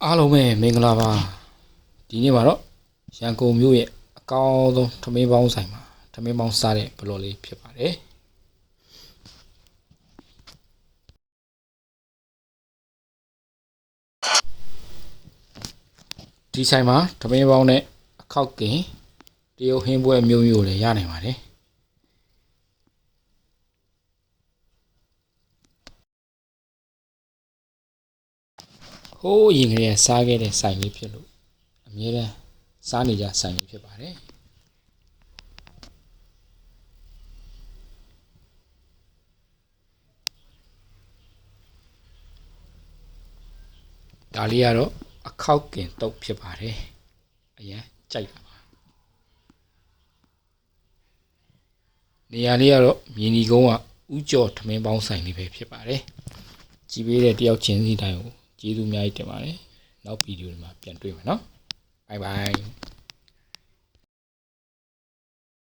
အားလုံးပဲမင်္ဂလာပါဒီနေ့မှာတော့ရန်ကုန်မြို့ရဲ့အကောင်းဆုံးထမင်းပေါင်းဆိုင်မှာထမင်းပေါင်းစားတဲ့ဘလော့လေးဖြစ်ပါတယ်ဒီဆိုင်မှာထမင်းပေါင်းနဲ့အခောက်ကင်တရုတ်ဟင်းပွဲမျိုးမျိုးလည်းရနိုင်ပါတယ်ဟိုးရင်ကလေးစားခဲ့တဲ့ဆိုင်လေးဖြစ်လို့အမြဲတမ်းစားနေကြဆိုင်လေးဖြစ်ပါတယ်ဒါလေးကတော့အခောက်ကင်တုပ်ဖြစ်ပါတယ်အရင်ကြိုက်ပါနေရာလေးကတော့မြင်းဒီကုန်းကဥကြော်ထမင်းပေါင်းဆိုင်လေးပဲဖြစ်ပါတယ်ကြည်ပေးတဲ့တယောက်ချင်းစီတိုင်းကိုကျေးဇူးအများကြီးတင်ပါတယ်နောက်ဗီဒီယိုတွေမှာပြန်တွေ့မယ်နော်ဘိုင်ဘိုင်